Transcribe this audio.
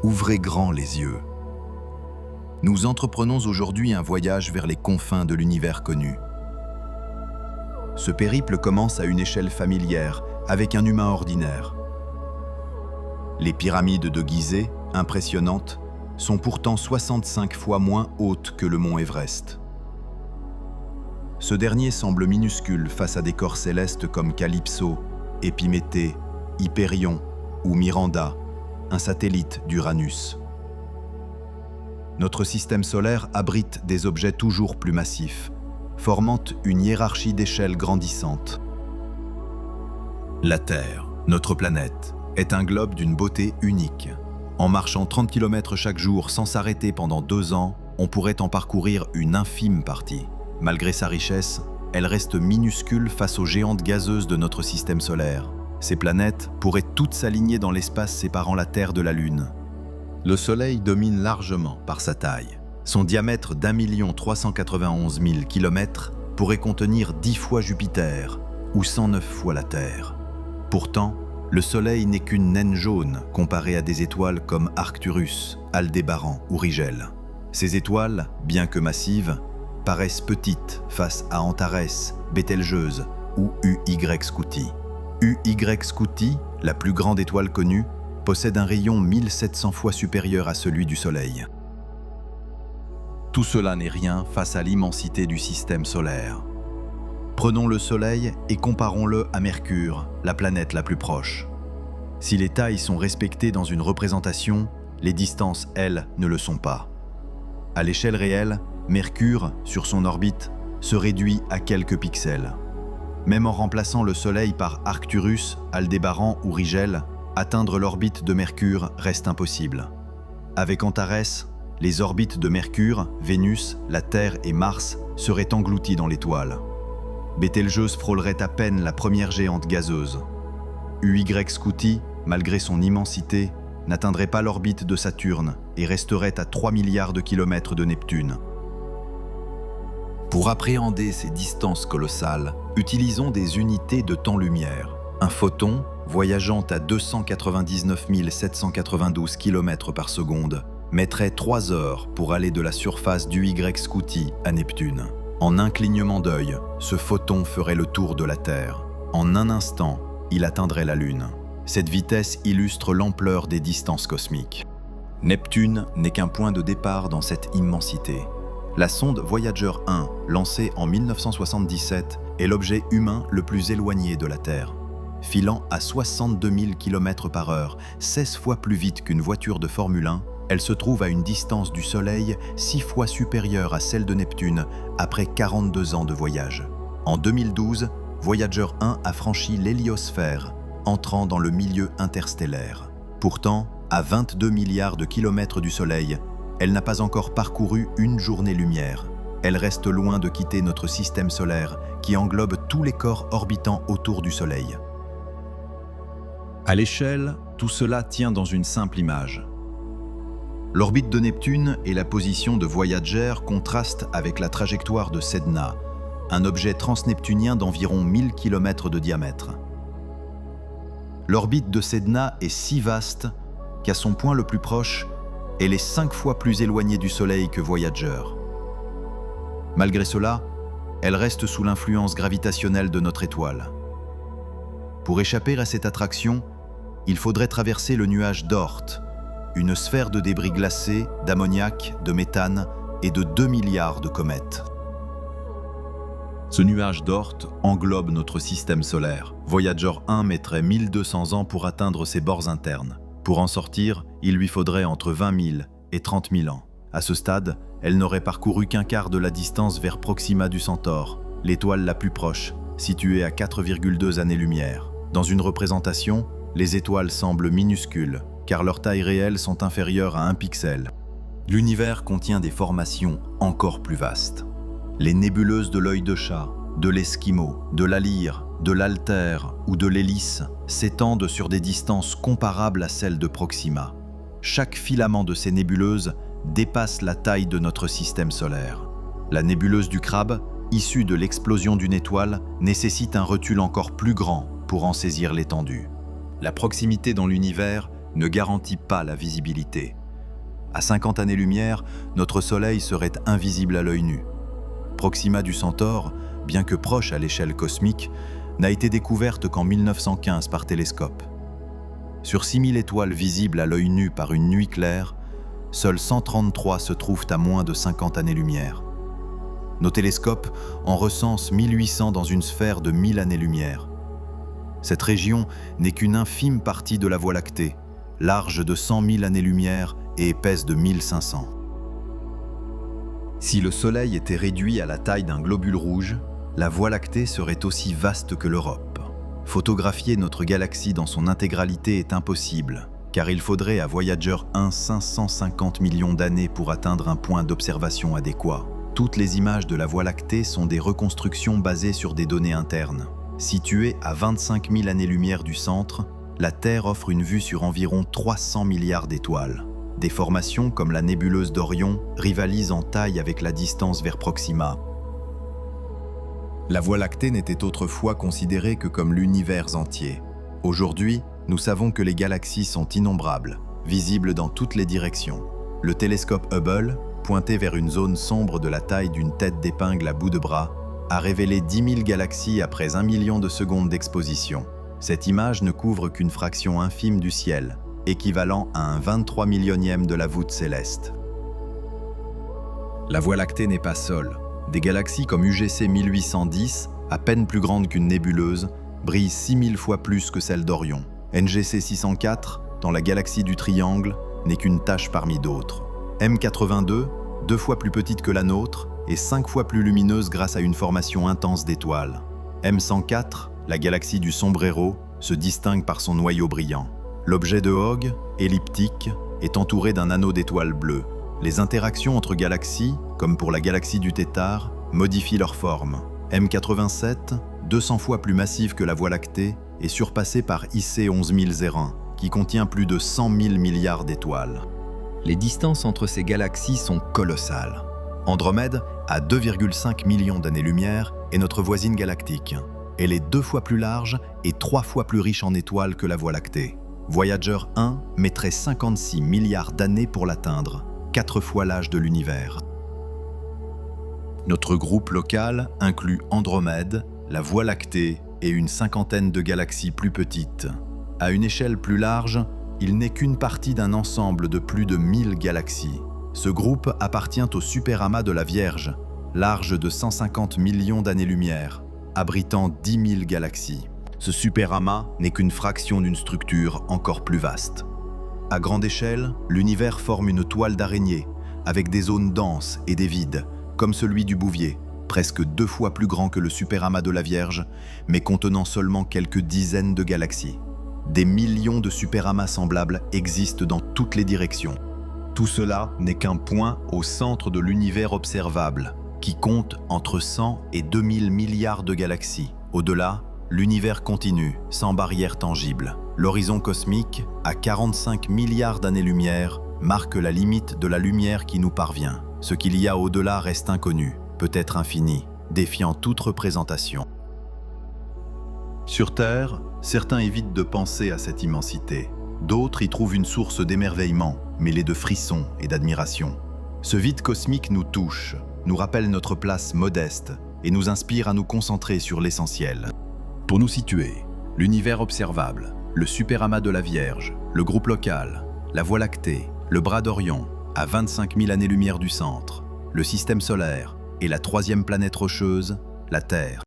Ouvrez grand les yeux. Nous entreprenons aujourd'hui un voyage vers les confins de l'univers connu. Ce périple commence à une échelle familière, avec un humain ordinaire. Les pyramides de Gizeh, impressionnantes, sont pourtant 65 fois moins hautes que le mont Everest. Ce dernier semble minuscule face à des corps célestes comme Calypso, Épiméthée, Hyperion ou Miranda, un satellite d'Uranus. Notre système solaire abrite des objets toujours plus massifs, formant une hiérarchie d'échelles grandissante. La Terre, notre planète, est un globe d'une beauté unique. En marchant 30 km chaque jour sans s'arrêter pendant 2 ans, on pourrait en parcourir une infime partie. Malgré sa richesse, elle reste minuscule face aux géantes gazeuses de notre système solaire. Ces planètes pourraient toutes s'aligner dans l'espace séparant la Terre de la Lune. Le Soleil domine largement par sa taille. Son diamètre d'1 391 000 km pourrait contenir 10 fois Jupiter ou 109 fois la Terre. Pourtant, le Soleil n'est qu'une naine jaune comparée à des étoiles comme Arcturus, Aldébaran ou Rigel. Ces étoiles, bien que massives, paraissent petites face à Antares, Bételgeuse ou UY Scuti. UY Scuti, la plus grande étoile connue, possède un rayon 1700 fois supérieur à celui du Soleil. Tout cela n'est rien face à l'immensité du système solaire. Prenons le Soleil et comparons-le à Mercure, la planète la plus proche. Si les tailles sont respectées dans une représentation, les distances, elles, ne le sont pas. À l'échelle réelle, Mercure, sur son orbite, se réduit à quelques pixels. Même en remplaçant le Soleil par Arcturus, Aldébaran ou Rigel, atteindre l'orbite de Mercure reste impossible. Avec Antares, les orbites de Mercure, Vénus, la Terre et Mars seraient englouties dans l'étoile. Bételgeuse frôlerait à peine la première géante gazeuse. UY Scuti, malgré son immensité, n'atteindrait pas l'orbite de Saturne et resterait à 3 milliards de kilomètres de Neptune. Pour appréhender ces distances colossales, utilisons des unités de temps-lumière. Un photon, voyageant à 299 792 km par seconde, mettrait 3 heures pour aller de la surface d'UY Scuti à Neptune. En un clignement d'œil, ce photon ferait le tour de la Terre. En un instant, il atteindrait la Lune. Cette vitesse illustre l'ampleur des distances cosmiques. Neptune n'est qu'un point de départ dans cette immensité. La sonde Voyager 1, lancée en 1977, est l'objet humain le plus éloigné de la Terre. Filant à 62 000 km/h, 16 fois plus vite qu'une voiture de Formule 1, elle se trouve à une distance du Soleil 6 fois supérieure à celle de Neptune après 42 ans de voyage. En 2012, Voyager 1 a franchi l'héliosphère, entrant dans le milieu interstellaire. Pourtant, à 22 milliards de kilomètres du Soleil, elle n'a pas encore parcouru une journée-lumière. Elle reste loin de quitter notre système solaire, qui englobe tous les corps orbitant autour du Soleil. À l'échelle, tout cela tient dans une simple image. L'orbite de Neptune et la position de Voyager contrastent avec la trajectoire de Sedna, un objet transneptunien d'environ 1000 km de diamètre. L'orbite de Sedna est si vaste qu'à son point le plus proche, elle est 5 fois plus éloignée du Soleil que Voyager. Malgré cela, elle reste sous l'influence gravitationnelle de notre étoile. Pour échapper à cette attraction, il faudrait traverser le nuage d'Oort, une sphère de débris glacés, d'ammoniac, de méthane et de 2 milliards de comètes. Ce nuage d'Oort englobe notre système solaire. Voyager 1 mettrait 1200 ans pour atteindre ses bords internes. Pour en sortir, il lui faudrait entre 20 000 et 30 000 ans. À ce stade, elle n'aurait parcouru qu'un quart de la distance vers Proxima du Centaure, l'étoile la plus proche, située à 4,2 années-lumière. Dans une représentation, les étoiles semblent minuscules, car leurs tailles réelles sont inférieures à 1 pixel. L'univers contient des formations encore plus vastes. Les nébuleuses de l'œil de chat, de l'Esquimau, de la Lyre, de l'Altaire ou de l'Hélice s'étendent sur des distances comparables à celles de Proxima. Chaque filament de ces nébuleuses dépasse la taille de notre système solaire. La nébuleuse du Crabe, issue de l'explosion d'une étoile, nécessite un recul encore plus grand pour en saisir l'étendue. La proximité dans l'univers ne garantit pas la visibilité. À 50 années-lumière, notre Soleil serait invisible à l'œil nu. Proxima du Centaure, bien que proche à l'échelle cosmique, n'a été découverte qu'en 1915 par télescope. Sur 6000 étoiles visibles à l'œil nu par une nuit claire, seules 133 se trouvent à moins de 50 années-lumière. Nos télescopes en recensent 1800 dans une sphère de 1000 années-lumière. Cette région n'est qu'une infime partie de la Voie lactée, large de 100 000 années-lumière et épaisse de 1500. Si le Soleil était réduit à la taille d'un globule rouge, la Voie lactée serait aussi vaste que l'Europe. Photographier notre galaxie dans son intégralité est impossible, car il faudrait à Voyager 1 550 millions d'années pour atteindre un point d'observation adéquat. Toutes les images de la Voie lactée sont des reconstructions basées sur des données internes. Située à 25 000 années-lumière du centre, la Terre offre une vue sur environ 300 milliards d'étoiles. Des formations comme la nébuleuse d'Orion rivalisent en taille avec la distance vers Proxima. La Voie lactée n'était autrefois considérée que comme l'univers entier. Aujourd'hui, nous savons que les galaxies sont innombrables, visibles dans toutes les directions. Le télescope Hubble, pointé vers une zone sombre de la taille d'une tête d'épingle à bout de bras, a révélé 10 000 galaxies après 1 million de secondes d'exposition. Cette image ne couvre qu'une fraction infime du ciel, équivalent à un 23 millionième de la voûte céleste. La Voie lactée n'est pas seule. Des galaxies comme UGC 1810, à peine plus grande qu'une nébuleuse, brillent 6000 fois plus que celle d'Orion. NGC 604, dans la galaxie du Triangle, n'est qu'une tache parmi d'autres. M82, 2 fois plus petite que la nôtre, et 5 fois plus lumineuse grâce à une formation intense d'étoiles. M104, la galaxie du sombrero, se distingue par son noyau brillant. L'objet de Hogg, elliptique, est entouré d'un anneau d'étoiles bleues. Les interactions entre galaxies, comme pour la galaxie du Tétard, modifient leur forme. M87, 200 fois plus massif que la Voie lactée, est surpassé par IC 11001, qui contient plus de 100 000 milliards d'étoiles. Les distances entre ces galaxies sont colossales. Andromède, à 2,5 millions d'années-lumière, est notre voisine galactique. Elle est 2 fois plus large et 3 fois plus riche en étoiles que la Voie lactée. Voyager 1 mettrait 56 milliards d'années pour l'atteindre, 4 fois l'âge de l'univers. Notre groupe local inclut Andromède, la Voie lactée et une cinquantaine de galaxies plus petites. À une échelle plus large, il n'est qu'une partie d'un ensemble de plus de 1000 galaxies. Ce groupe appartient au superamas de la Vierge, large de 150 millions d'années-lumière, abritant 10 000 galaxies. Ce superamas n'est qu'une fraction d'une structure encore plus vaste. À grande échelle, l'univers forme une toile d'araignée, avec des zones denses et des vides, comme celui du Bouvier, presque 2 fois plus grand que le superamas de la Vierge, mais contenant seulement quelques dizaines de galaxies. Des millions de superamas semblables existent dans toutes les directions. Tout cela n'est qu'un point au centre de l'univers observable, qui compte entre 100 et 2000 milliards de galaxies. Au-delà, l'univers continue, sans barrière tangible. L'horizon cosmique, à 45 milliards d'années-lumière, marque la limite de la lumière qui nous parvient. Ce qu'il y a au-delà reste inconnu, peut-être infini, défiant toute représentation. Sur Terre, certains évitent de penser à cette immensité. D'autres y trouvent une source d'émerveillement, mêlée de frissons et d'admiration. Ce vide cosmique nous touche, nous rappelle notre place modeste et nous inspire à nous concentrer sur l'essentiel. Pour nous situer, l'univers observable, le superamas de la Vierge, le groupe local, la Voie lactée, le bras d'Orion, à 25 000 années-lumière du centre, le système solaire et la 3e planète rocheuse, la Terre.